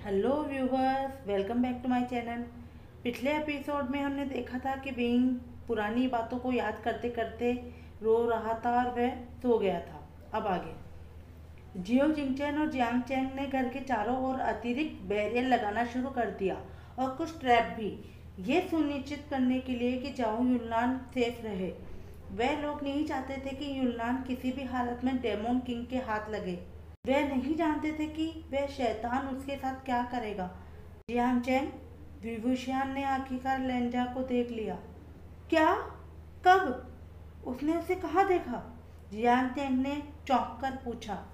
Hello viewers, welcome back to my channel. पिछले episode में हमने देखा था कि विंग पुरानी बातों को याद करते करते रो रहा था और वह सो गया था। अब आगे जियो जिंगचैन और जियांग चैंग ने घर के चारों ओर अतिरिक्त बैरियर लगाना शुरू कर दिया और कुछ ट्रैप भी, ये सुनिश्चित करने के लिए कि जाओ युनलान सेफ रहे। वह लोग नहीं चाहते थे कि युनलान किसी भी हालत में डेमोन किंग के हाथ लगे। वह नहीं जानते थे कि वह शैतान उसके साथ क्या करेगा। जियांग चैंग, विभूषियान ने आखिरकार लेंजा को देख लिया। क्या? कब? उसने उसे कहाँ देखा? जियांग चैंग ने चौंक कर पूछा।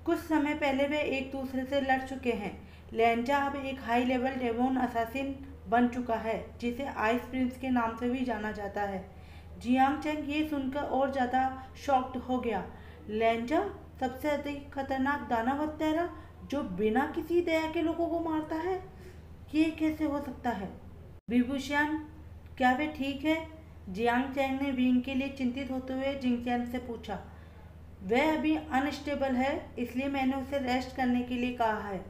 कुछ समय पहले वे एक दूसरे से लड़ चुके हैं। लेंजा अब एक हाई लेवल डेमोन असासिन बन चुका है, जिसे आइस प्रिंस के नाम से भी जाना जाता है। जियांग चैंग ये सुनकर और ज़्यादा शॉक्ड हो गया। लेंजा सबसे अधिक खतरनाक दानव हत्यारा जो बिना किसी दया के लोगों को मारता है, ये कैसे हो सकता है? विभूषण, क्या वे ठीक है? जियांग चैंग ने विंग के लिए चिंतित होते हुए जिंगचैन से पूछा। वह अभी अनस्टेबल है, इसलिए मैंने उसे रेस्ट करने के लिए कहा है।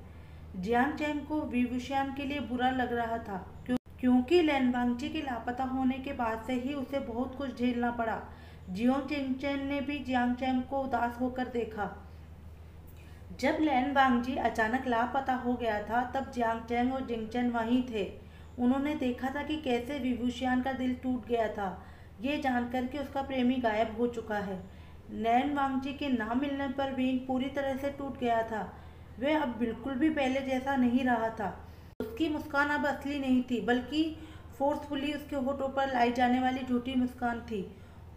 जियांग चैंग को विभूषण के लिए बुरा लग रहा था, क्योंकि लैन वांगची के लापता होने के बाद से ही उसे बहुत कुछ झेलना पड़ा। जियो जिंगचैन ने भी जियांग चैंग को उदास होकर देखा। जब लैन वांगजी अचानक लापता हो गया था, तब जियांग चैंग और जिंगचैन वहीं थे। उन्होंने देखा था कि कैसे विभूषियान का दिल टूट गया था, ये जानकर कि उसका प्रेमी गायब हो चुका है। लैन वांगजी के ना मिलने पर विंग पूरी तरह से टूट गया था। वह अब बिल्कुल भी पहले जैसा नहीं रहा था। उसकी मुस्कान अब असली नहीं थी, बल्कि फोर्सफुली उसके होठों पर लाई जाने वाली झूठी मुस्कान थी।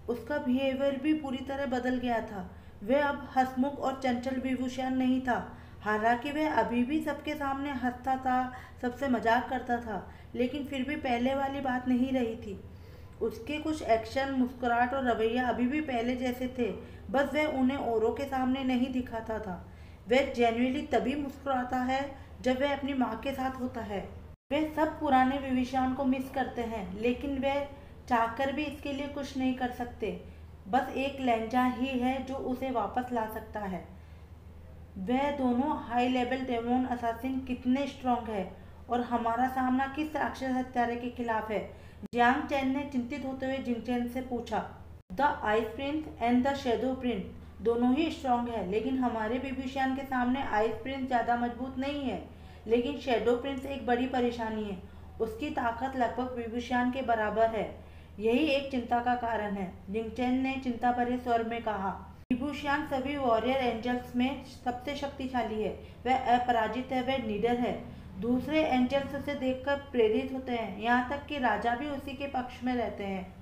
उसका बिहेवियर भी पूरी तरह बदल गया था। वह अब हंसमुख और चंचल विभूषण नहीं था। हालांकि वह अभी भी सबके सामने हंसता था, सबसे मजाक करता था, लेकिन फिर भी पहले वाली बात नहीं रही थी। उसके कुछ एक्शन, मुस्कुराहट और रवैया अभी भी पहले जैसे थे, बस वह उन्हें औरों के सामने नहीं दिखाता था। वह जेन्युइनली तभी मुस्कुराता है जब वह अपनी माँ के साथ होता है। वे सब पुराने विभीषण को मिस करते हैं, लेकिन वे चाहकर भी इसके लिए कुछ नहीं कर सकते। बस एक लेंजा ही है जो उसे वापस ला सकता है। वह दोनों हाई लेवल डेमोन असासिन कितने स्ट्रांग है और हमारा सामना किस राक्षस हत्यारे के खिलाफ है? जियांग चैन ने चिंतित होते हुए जिंगचैन से पूछा। The ice Prince and the shadow Prince दोनों ही स्ट्रांग है, लेकिन हमारे विभीषण के सामने आइस प्रिंस ज़्यादा मजबूत नहीं है, लेकिन शेडो प्रिंस एक बड़ी परेशानी है। उसकी ताकत लगभग विभीषण के बराबर है। यही एक चिंता का कारण है, जिंगचैन ने चिंता भरे स्वर में कहा। विभूषण सभी वॉरियर एंजल्स में सबसे शक्तिशाली है। वह अपराजित है, वह निडर है। दूसरे एंजल्स उसे देखकर प्रेरित होते हैं, यहाँ तक कि राजा भी उसी के पक्ष में रहते हैं।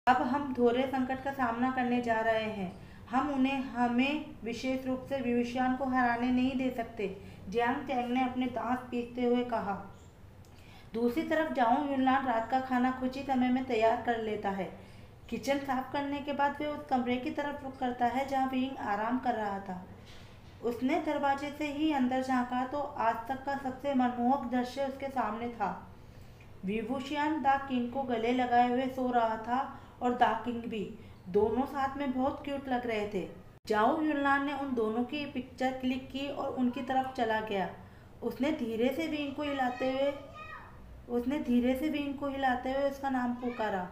अब हम थोड़े संकट का सामना करने जा रहे हैं। हम उन्हें हमें विशेष रूप से विभूषण को हराने नहीं दे सकते, जियांग चैंग ने अपने दांत पीसते हुए कहा। दूसरी तरफ जाओ युनलान रात का खाना कुछ ही समय में तैयार कर लेता है। किचन साफ करने के बाद वे उस कमरे की तरफ रुख करता है जहाँ विंग आराम कर रहा था। उसने दरवाजे से ही अंदर झांका तो आज तक का सबसे मनमोहक दृश्य उसके सामने था। विभूषण द किंग को गले लगाए हुए सो रहा था और द किंग भी। दोनों साथ में बहुत क्यूट लग रहे थे। जाओ युनलान ने उन दोनों की पिक्चर क्लिक की और उनकी तरफ चला गया। उसने धीरे से विंग को हिलाते हुए उसका नाम पुकारा।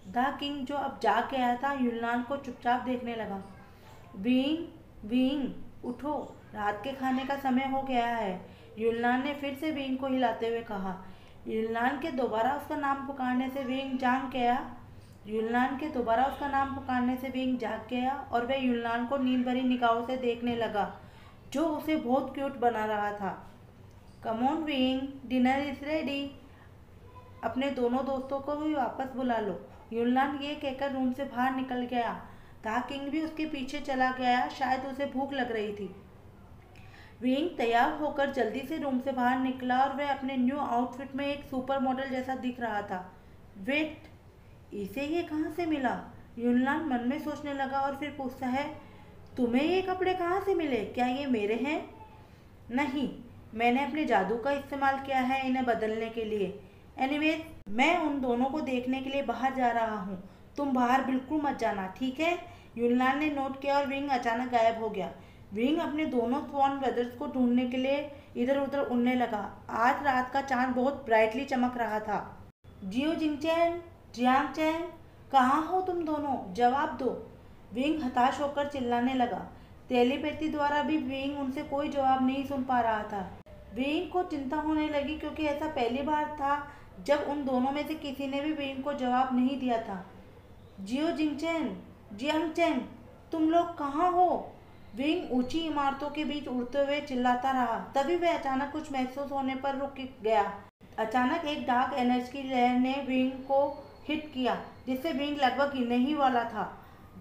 द किंग, जो अब जाग गया था, युनलान को चुपचाप देखने लगा। विंग, विंग उठो, रात के खाने का समय हो गया है, युनलान ने फिर से विंग को हिलाते हुए कहा। युनलान के दोबारा उसका नाम पुकारने से विंग जाग गया और वह युनलान को नींद भरी निगाहों से देखने लगा, जो उसे बहुत क्यूट बना रहा था। Come on wing, dinner is ready. अपने दोनों दोस्तों को भी वापस बुला लो। युनलान ये कहकर रूम से बाहर निकल गया। द किंग भी उसके पीछे चला गया, शायद उसे भूख लग रही थी। विंग तैयार होकर जल्दी से रूम से बाहर निकला और वह अपने न्यू आउटफिट में एक सुपर मॉडल जैसा दिख रहा था। वेट, इसे ये कहाँ से मिला? युनलान मन में सोचने लगा और फिर पूछता है, तुम्हें ये कपड़े कहाँ से मिले? क्या ये मेरे हैं? नहीं, मैंने अपने जादू का इस्तेमाल किया है इन्हें बदलने के लिए। एनीवेज, मैं उन दोनों को देखने के लिए बाहर जा रहा हूँ। तुम बाहर बिल्कुल मत जाना, ठीक है? युनलान ने नोट किया और विंग अचानक गायब हो गया। विंग अपने दोनों स्वॉन ब्रदर्स को ढूंढने के लिए इधर उधर उड़ने लगा। आज रात का चांद बहुत ब्राइटली चमक रहा था। जियो जिंगचैन, जियांग चैन, कहाँ हो तुम दोनों? जवाब दो। विंग हताश होकर चिल्लाने लगा। टेलीपैथी द्वारा भी विंग उनसे कोई जवाब नहीं सुन पा रहा था। विंग को चिंता होने लगी क्योंकि ऐसा पहली बार था जब उन दोनों में से किसी ने भी विंग को जवाब नहीं दिया था। जियो जिंगचैन, जियांग चैन, तुम लोग कहाँ हो? विंग ऊंची इमारतों के बीच उड़ते हुए चिल्लाता रहा। तभी वह अचानक कुछ महसूस होने पर रुक गया। अचानक एक डार्क एनर्जी की लहर ने विंग को हिट किया, जिससे विंग लगभग गिरने ही वाला था।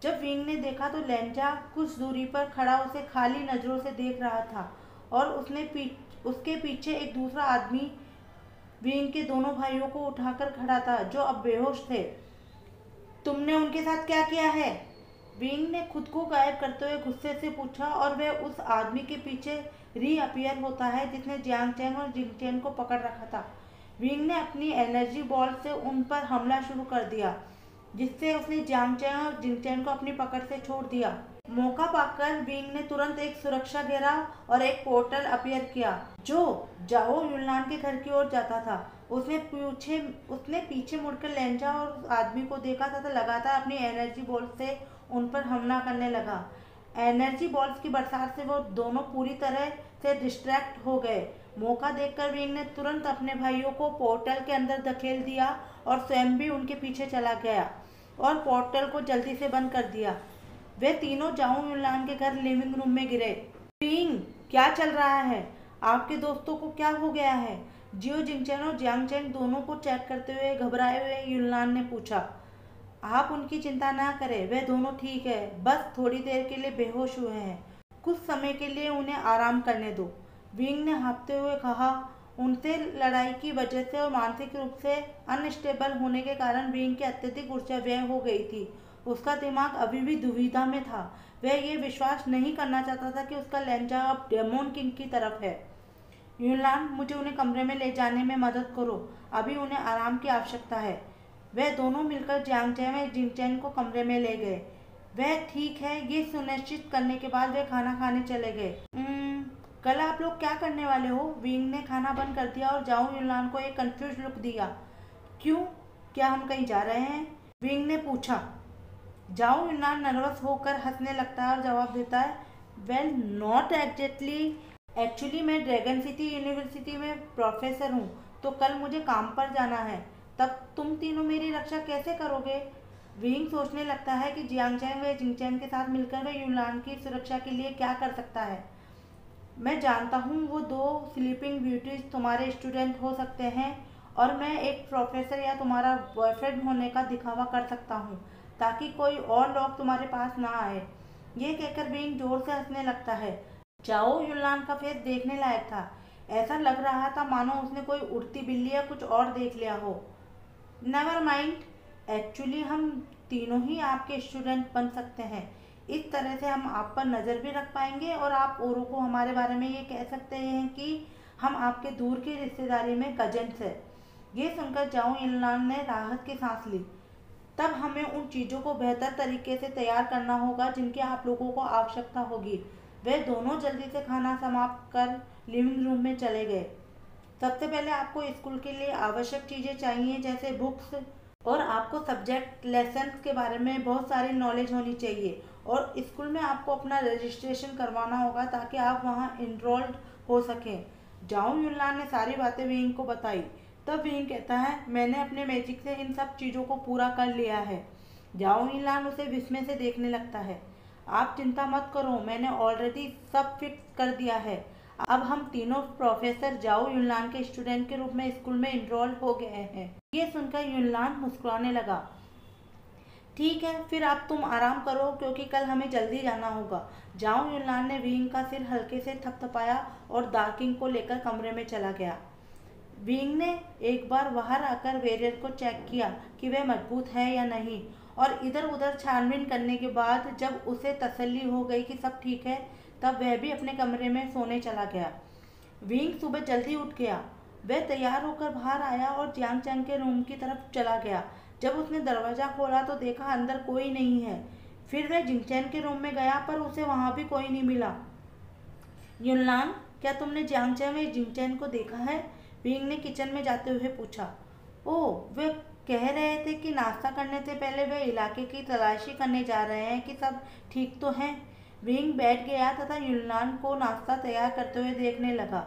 जब विंग ने देखा तो लेंजा कुछ दूरी पर खड़ा उसे खाली नजरों से देख रहा था और उसके पीछे एक दूसरा आदमी विंग के दोनों भाइयों को उठाकर खड़ा था, जो अब बेहोश थे। तुमने उनके साथ क्या किया है? विंग ने खुद को गायब करते हुए गुस्से से पूछा और वह उस आदमी के पीछे रीअपियर होता है जिसने जियांग चैन और जिंगचैन को पकड़ रखा था। विंग ने अपनी एनर्जी बॉल से उन पर हमला शुरू कर दिया, जिससे उसने जियांग चैन और जिंगचैन को अपनी पकड़ से छोड़ दिया। मौका पाकर विंग ने तुरंत एक सुरक्षा घेराव और एक पोर्टल अपीयर किया जो जाओ युनलान के घर की ओर जाता था। उसने पीछे मुड़कर लेंजा और उस आदमी को देखा तथा लगातार अपनी एनर्जी बॉल से उन पर हमला करने लगा। एनर्जी बॉल्स की बरसात से वो दोनों पूरी तरह से डिस्ट्रैक्ट हो गए। मौका देखकर विंग ने तुरंत अपने भाइयों को पोर्टल के अंदर धकेल दिया और स्वयं भी उनके पीछे चला गया और पोर्टल को जल्दी से बंद कर दिया। वे तीनों जाओ युनलान के घर लिविंग रूम में गिरे। विंग, क्या चल रहा है? आपके दोस्तों को क्या हो गया है? जियो जिंगचैन और जियांग चैन दोनों को चेक करते हुए घबराए हुए युनलान ने पूछा। आप उनकी चिंता ना करें, वे दोनों ठीक है, बस थोड़ी देर के लिए बेहोश हुए हैं। कुछ समय के लिए उन्हें आराम करने दो, विंग ने हाँफते हुए कहा। उनसे लड़ाई की वजह से और मानसिक रूप से अनस्टेबल होने के कारण विंग की अत्यधिक ऊर्जा व्यय हो गई थी। उसका दिमाग अभी भी दुविधा में था। वह ये विश्वास नहीं करना चाहता था कि उसका लेंजा अब डेमोन किंग की तरफ है। युनलान, मुझे उन्हें कमरे में ले जाने में मदद करो, अभी उन्हें आराम की आवश्यकता है। वह दोनों मिलकर जियांग चैन और जिंगचैन को कमरे में ले गए। वह ठीक है ये सुनिश्चित करने के बाद वे खाना खाने चले गए। कल आप लोग क्या करने वाले हो? विंग ने खाना बंद कर दिया और जाओ युनलान को एक कंफ्यूज लुक दिया। क्यों, क्या हम कहीं जा रहे हैं? विंग ने पूछा। जाओ युनलान नर्वस होकर हंसने लगता है और जवाब देता है, वेल नॉट एग्जैक्टली, एक्चुअली मैं ड्रैगन सिटी यूनिवर्सिटी में प्रोफेसर हूँ, तो कल मुझे काम पर जाना है। तब तुम तीनों मेरी रक्षा कैसे करोगे? विंग सोचने लगता है कि जियांग चैन व जिंगचैन के साथ मिलकर वह युनलान की सुरक्षा के लिए क्या कर सकता है। मैं जानता हूँ वो दो स्लीपिंग ब्यूटीज तुम्हारे स्टूडेंट हो सकते हैं और मैं एक प्रोफेसर या तुम्हारा बॉयफ्रेंड होने का दिखावा कर सकता हूँ ताकि कोई और लोग तुम्हारे पास ना आए। ये कहकर विंग जोर से हंसने लगता है। जाओ युनलान का फेस देखने लायक था। ऐसा लग रहा था मानो उसने कोई उड़ती बिल्ली या कुछ और देख लिया हो। नेवर माइंड, एक्चुअली हम तीनों ही आपके स्टूडेंट बन सकते हैं। इस तरह से हम आप पर नज़र भी रख पाएंगे और आप औरों को हमारे बारे में ये कह सकते हैं कि हम आपके दूर की रिश्तेदारी में कजन्स हैं। ये सुनकर जाओ युनलान ने राहत की सांस ली। तब हमें उन चीज़ों को बेहतर तरीके से तैयार करना होगा जिनकी आप लोगों को आवश्यकता होगी। वे दोनों जल्दी से खाना समाप्त कर लिविंग रूम में चले गए। सबसे पहले आपको स्कूल के लिए आवश्यक चीज़ें चाहिए, जैसे बुक्स, और आपको सब्जेक्ट लेसन्स के बारे में बहुत सारी नॉलेज होनी चाहिए और स्कूल में आपको अपना रजिस्ट्रेशन करवाना होगा ताकि आप वहाँ इनरोल्ड हो सकें। जाओ युनलान ने सारी बातें विंग को बताई। तब विंग कहता है, मैंने अपने मैजिक से इन सब चीज़ों को पूरा कर लिया है। जाओ युनलान उसे विस्मय से देखने लगता है। आप चिंता मत करो, मैंने ऑलरेडी सब फिक्स कर दिया है। अब हम तीनों प्रोफेसर जाओ युनलान के स्टूडेंट के रूप में स्कूल में इनरोल हो गए हैं। ये सुनकर युनलान मुस्कुराने लगा। ठीक है, फिर अब तुम आराम करो क्योंकि कल हमें जल्दी जाना होगा। जाओ युनलान ने विंग का सिर हल्के से थपथपाया और दार्किंग को लेकर कमरे में चला गया। विंग ने एक बार बाहर आकर वेरियर को चेक किया कि वह मजबूत है या नहीं और इधर उधर छानबीन करने के बाद जब उसे तसल्ली हो गई कि सब ठीक है, तब वह भी अपने कमरे में सोने चला गया। विंग सुबह जल्दी उठ गया। वह तैयार होकर बाहर आया और जियांग चैन के रूम की तरफ चला गया। जब उसने दरवाज़ा खोला तो देखा अंदर कोई नहीं है। फिर वह जिंगचैन के रूम में गया पर उसे वहाँ भी कोई नहीं मिला। युनलान, क्या तुमने जियांग चैन व जिंगचैन को देखा है? विंग ने किचन में जाते हुए पूछा। ओह, वे कह रहे थे कि नाश्ता करने से पहले वे इलाके की तलाशी करने जा रहे हैं कि सब ठीक तो हैं। विंग बैठ गया तथा यूनान को नाश्ता तैयार करते हुए देखने लगा।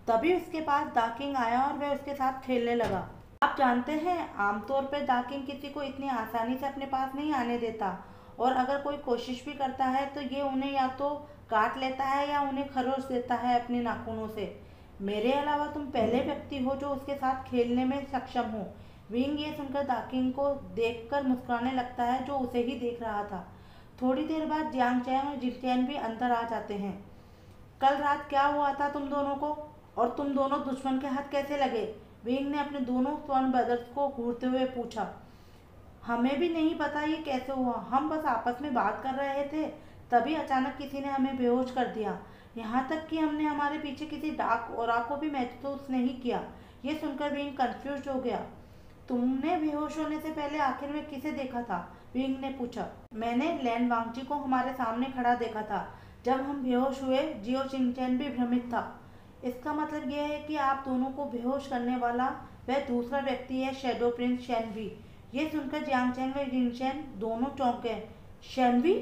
तभी उसके पास दाकिंग आया और वह उसके साथ खेलने लगा। आप जानते हैं, आमतौर पर दाकिंग किसी को इतनी आसानी से अपने पास नहीं आने देता, और अगर कोई कोशिश भी करता है तो ये उन्हें या तो काट लेता है या उन्हें खरोच देता है अपने नाखूनों से। मेरे अलावा तुम पहले व्यक्ति हो जो उसके साथ खेलने में सक्षम हो। विंग ये सुनकर दाकिंग को देखकर मुस्कुराने लगता है, जो उसे ही देख रहा था। थोड़ी देर बाद जियांग चैन और जिंगचैन भी अंदर आ जाते हैं। कल रात क्या हुआ था तुम दोनों को, और तुम दोनों दुश्मन के हाथ कैसे लगे? विंग ने अपने दोनों स्वर्ण ब्रदर्स को घूरते हुए पूछा। हमें भी नहीं पता ये कैसे हुआ, हम बस आपस में बात कर रहे थे, तभी अचानक किसी ने हमें बेहोश कर दिया। यहाँ तक कि हमने हमारे पीछे किसी डाक ओरा को भी महसूस नहीं किया। ये सुनकर विंग कंफ्यूज हो गया। तुमने बेहोश होने से पहले आखिर में किसे देखा था? विंग ने पूछा। मैंने लैन वांगजी को हमारे सामने खड़ा देखा था। जब हम बेहोश हुए, जियो चिंगचैन भी भ्रमित था। इसका मतलब यह है कि आप दोनों को बेहोश करने वाला वह दूसरा व्यक्ति है, शैडो प्रिंस शेनवी। ये सुनकर जियांग चैन व जिंगचैन दोनों चौंक गए। शेनवी?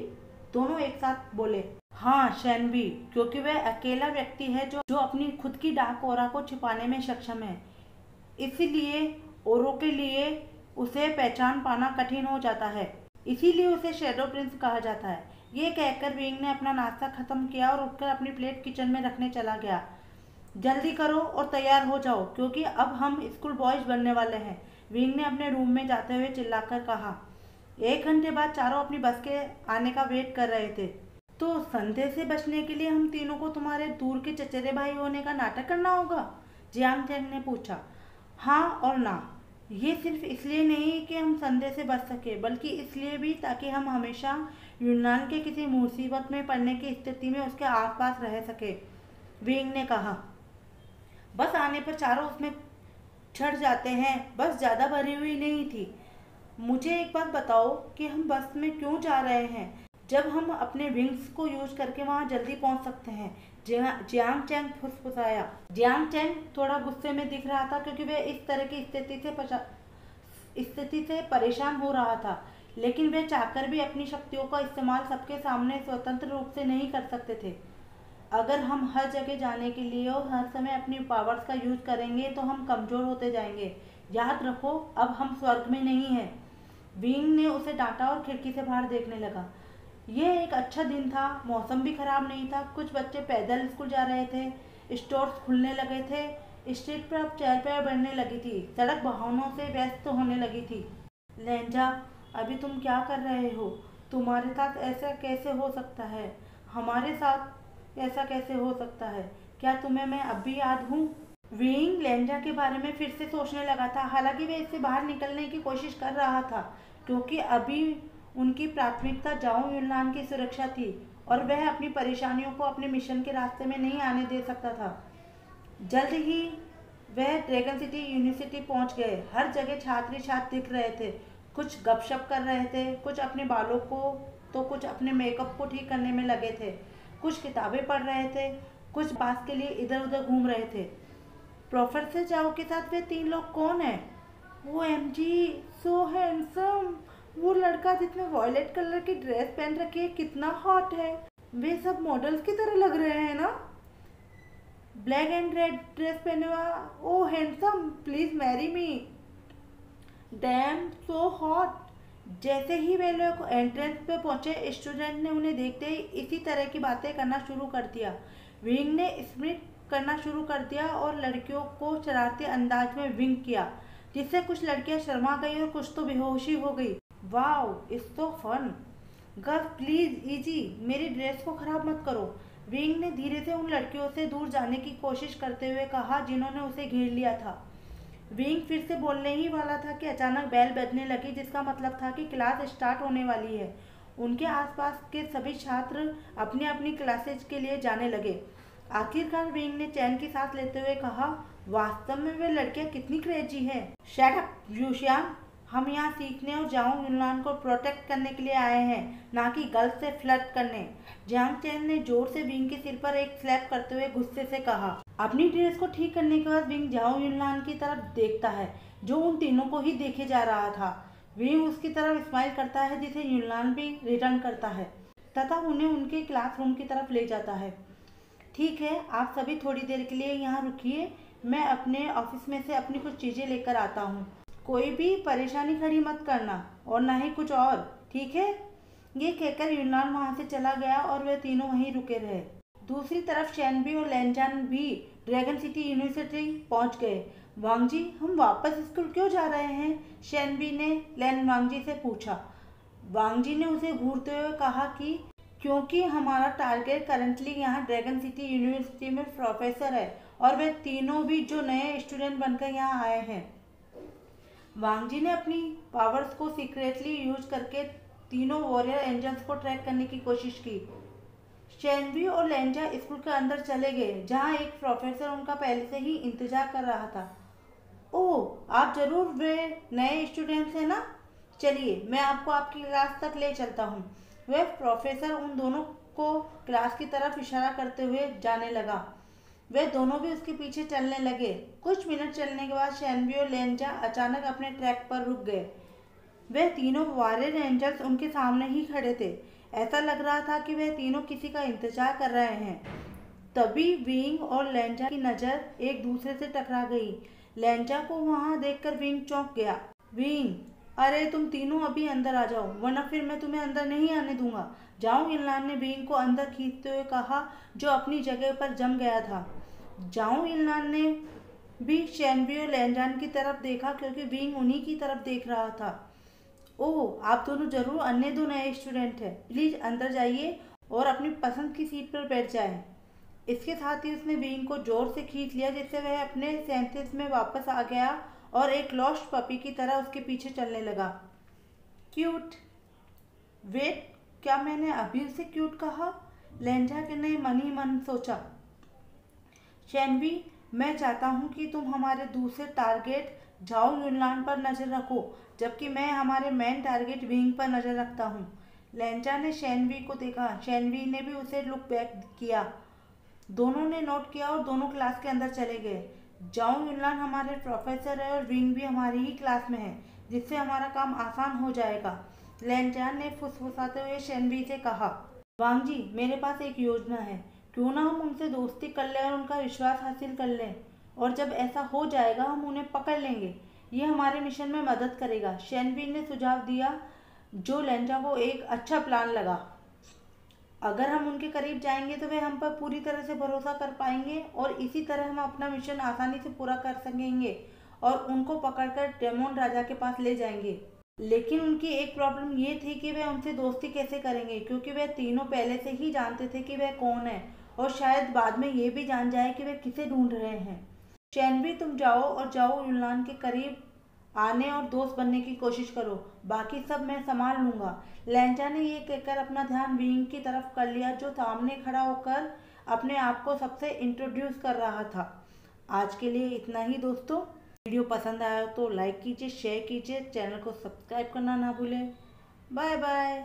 दोनों एक साथ बोले। हाँ, शेनवी, क्योंकि वह अकेला व्यक्ति है जो अपनी खुद की डाक ओरा को छिपाने में सक्षम है। इसीलिए औरों के लिए उसे पहचान पाना कठिन हो जाता है, इसीलिए उसे शैडो प्रिंस कहा जाता है। ये कहकर विंग ने अपना नाश्ता खत्म किया और उठकर अपनी प्लेट किचन में रखने चला गया। जल्दी करो और तैयार हो जाओ, क्योंकि अब हम स्कूल बॉयज बनने वाले हैं, विंग ने अपने रूम में जाते हुए चिल्लाकर कहा। 1 घंटे बाद चारों अपनी बस के आने का वेट कर रहे थे। तो संदेह से बचने के लिए हम तीनों को तुम्हारे दूर के चचेरे भाई होने का नाटक करना होगा? जियांग चैन ने पूछा। हाँ और ना, ये सिर्फ इसलिए नहीं कि हम संदेह से बच सके, बल्कि इसलिए भी ताकि हम हमेशा यूनान के किसी मुसीबत में पड़ने की स्थिति में उसके आसपास रह सके, विंग ने कहा। बस आने पर चारों उसमें चढ़ जाते हैं। बस ज़्यादा भरी हुई नहीं थी। मुझे एक बात बताओ कि हम बस में क्यों जा रहे हैं, जब हम अपने विंग्स को यूज करके वहां जल्दी पहुंच सकते हैं? जियांग चैन फुसफुसाया। जियांग चैन थोड़ा गुस्से में दिख रहा था, क्योंकि वह इस तरह की स्थिति से परेशान हो रहा था, लेकिन वे चाहकर भी अपनी शक्तियों का इस्तेमाल सबके सामने स्वतंत्र रूप से नहीं कर सकते थे। अगर हम हर जगह जाने के लिए और हर समय अपनी पावर्स का यूज करेंगे तो हम कमजोर होते जाएंगे। याद रखो, अब हम स्वर्ग में नहीं हैं। विंग ने उसे डांटा और खिड़की से बाहर देखने लगा। यह एक अच्छा दिन था, मौसम भी खराब नहीं था। कुछ बच्चे पैदल स्कूल जा रहे थे, स्टोर्स खुलने लगे थे, स्ट्रीट पर अब चहल पहल बढ़ने लगी थी, सड़क वाहनों से व्यस्त होने लगी थी। लेंजा, अभी तुम क्या कर रहे हो? तुम्हारे साथ ऐसा कैसे हो सकता है? हमारे साथ ऐसा कैसे हो सकता है? क्या तुम्हें मैं अब भी याद हूँ? विंग लेंजा के बारे में फिर से सोचने लगा था। हालांकि वह इससे बाहर निकलने की कोशिश कर रहा था, क्योंकि अभी उनकी प्राथमिकता जाओ यूनान की सुरक्षा थी और वह अपनी परेशानियों को अपने मिशन के रास्ते में नहीं आने दे सकता था। जल्द ही वह ड्रैगन सिटी यूनिवर्सिटी पहुंच गए। हर जगह छात्र छात्र दिख रहे थे। कुछ गपशप कर रहे थे, कुछ अपने बालों को तो कुछ अपने मेकअप को ठीक करने में लगे थे, कुछ किताबें पढ़ रहे थे, कुछ बात के लिए इधर उधर घूम रहे थे। प्रोफेसर जाओ के साथ वे 3 लोग कौन है? वो एमजी, सो हैंडसम, वो लड़का जिसने वॉयलेट कलर की ड्रेस पहन रखी है, कितना हॉट है। वे सब मॉडल्स की तरह लग रहे हैं ना? ब्लैक एंड रेड ड्रेस पहने हुआ, O handsome, please marry me, damn so hot. जैसे ही वे लोग एंट्रेंस पे पहुंचे, स्टूडेंट ने उन्हें देखते ही इसी तरह की बातें करना शुरू कर दिया। विंग ने स्मित करना शुरू कर दिया और लड़कियों को शरारती अंदाज में विंग किया, जिससे कुछ लड़कियां शर्मा गई और कुछ तो बेहोशी हो गई। Wow, it's so fun. Girl please easy, मेरी ड्रेस को खराब मत करो, विंग ने धीरे से उन लड़कियों से दूर जाने की कोशिश करते हुए कहा जिन्होंने उसे घेर लिया था। विंग फिर से बोलने ही वाला था कि अचानक बेल बजने लगी, जिसका मतलब था कि क्लास स्टार्ट होने वाली है। उनके आसपास के सभी छात्र अपनी अपनी क्लासेज के लिए जाने लगे। आखिरकार विंग ने चैन की सांस लेते हुए कहा, वास्तव में वे लड़कियां कितनी क्रेजी हैं। शट अप यूशियान, हम यहाँ सीखने और जाओ युनलान को प्रोटेक्ट करने के लिए आए हैं, ना कि गर्ल्स से फ्लर्ट करने। जियांग चैन ने जोर से विंग के सिर पर एक स्लैप करते हुए गुस्से से कहा। अपनी ड्रेस को ठीक करने के बाद विंग जाओ युनलान की तरफ देखता है, जो उन तीनों को ही देखे जा रहा था। विंग उसकी तरफ स्माइल करता है, जिसे युनलान भी रिटर्न करता है तथा उन्हें उनके क्लासरूम की तरफ ले जाता है। ठीक है, आप सभी थोड़ी देर के लिए यहाँ रुकिए, मैं अपने ऑफिस में से अपनी कुछ चीज़ें लेकर आता हूँ। कोई भी परेशानी खड़ी मत करना और ना ही कुछ और, ठीक है? ये कहकर युनलान वहाँ से चला गया और वे तीनों वहीं रुके रहे। दूसरी तरफ शेनबी और लैनजान भी ड्रैगन सिटी यूनिवर्सिटी पहुँच गए। वांगजी, हम वापस स्कूल क्यों जा रहे हैं? शेनबी ने लैन वांगजी से पूछा। वांगजी ने उसे घूरते हुए कहा कि क्योंकि हमारा टारगेट करंटली यहाँ ड्रैगन सिटी यूनिवर्सिटी में प्रोफेसर है और वे तीनों भी जो नए स्टूडेंट बनकर यहाँ आए हैं। वांगजी ने अपनी पावर्स को सीक्रेटली यूज करके तीनों वॉरियर एंजल्स को ट्रैक करने की कोशिश की। शेनबी और लेंजा स्कूल के अंदर चले गए, जहाँ एक प्रोफेसर उनका पहले से ही इंतजार कर रहा था। ओह, आप जरूर वे नए स्टूडेंट्स हैं ना? चलिए, मैं आपको आपकी क्लास तक ले चलता हूँ। वह प्रोफेसर उन दोनों को क्लास की तरफ इशारा करते हुए जाने लगा। वे दोनों भी उसके पीछे चलने लगे। कुछ मिनट चलने के बाद शेनबी और लेंजा अचानक अपने ट्रैक पर रुक गए। वे तीनों वॉरियर एंजल्स उनके सामने ही खड़े थे। ऐसा लग रहा था कि वे तीनों किसी का इंतजार कर रहे हैं। तभी विंग और लेंजा की नज़र एक दूसरे से टकरा गई। लेंजा को वहां देखकर विंग चौंक गया। विंग, अरे तुम तीनों अभी अंदर आ जाओ, वरना फिर मैं तुम्हें अंदर नहीं आने दूंगा। जाओ युनलान ने विंग को अंदर खींचते हुए कहा, जो अपनी जगह पर जम गया था। जाओ युनलान ने भी शेनबी और लैनजान की तरफ देखा, क्योंकि विंग उन्हीं की तरफ देख रहा था। ओह, आप दोनों जरूर अन्य दो नए स्टूडेंट हैं। प्लीज अंदर जाइए और अपनी पसंद की सीट पर बैठ जाएं। इसके साथ ही उसने विंग को जोर से खींच लिया, जिससे वह अपने सेंसेस में वापस आ गया और एक लॉस्ट पपी की तरह उसके पीछे चलने लगा। क्यूट। वेट, क्या मैंने अभी उसे क्यूट कहा? लेंजा ने मन ही मन सोचा। शेनबी, मैं चाहता हूँ कि तुम हमारे दूसरे टारगेट जाओ युनलान पर नज़र रखो, जबकि मैं हमारे मेन टारगेट विंग पर नज़र रखता हूँ। लेंजा ने शेनबी को देखा। शेनबी ने भी उसे लुक बैक किया। दोनों ने नोट किया और दोनों क्लास के अंदर चले गए। जाओ युनलान हमारे प्रोफेसर है और विंग भी हमारी ही क्लास में है, जिससे हमारा काम आसान हो जाएगा। लेंजान ने फुसफुसाते हुए शेनबी से कहा। वांगजी, मेरे पास एक योजना है। क्यों ना हम उनसे दोस्ती कर लें और उनका विश्वास हासिल कर लें, और जब ऐसा हो जाएगा हम उन्हें पकड़ लेंगे। ये हमारे मिशन में मदद करेगा। शेनबी ने सुझाव दिया, जो लेंजा को एक अच्छा प्लान लगा। अगर हम उनके करीब जाएंगे तो वे हम पर पूरी तरह से भरोसा कर पाएंगे और इसी तरह हम अपना मिशन आसानी से पूरा कर सकेंगे और उनको पकड़कर डेमोन राजा के पास ले जाएंगे। लेकिन उनकी एक प्रॉब्लम ये थी कि वे उनसे दोस्ती कैसे करेंगे, क्योंकि वे तीनों पहले से ही जानते थे कि वह कौन है और शायद बाद में ये भी जान जाए कि वे किसे ढूंढ रहे हैं। शेनबी, तुम जाओ और जाओ युनलान के करीब आने और दोस्त बनने की कोशिश करो, बाकी सब मैं संभाल लूंगा। लेंजा ने ये कहकर अपना ध्यान विंग की तरफ कर लिया, जो सामने खड़ा होकर अपने आप को सबसे इंट्रोड्यूस कर रहा था। आज के लिए इतना ही दोस्तों। वीडियो पसंद आया तो लाइक कीजिए, शेयर कीजिए, चैनल को सब्सक्राइब करना ना भूलें। Bye bye.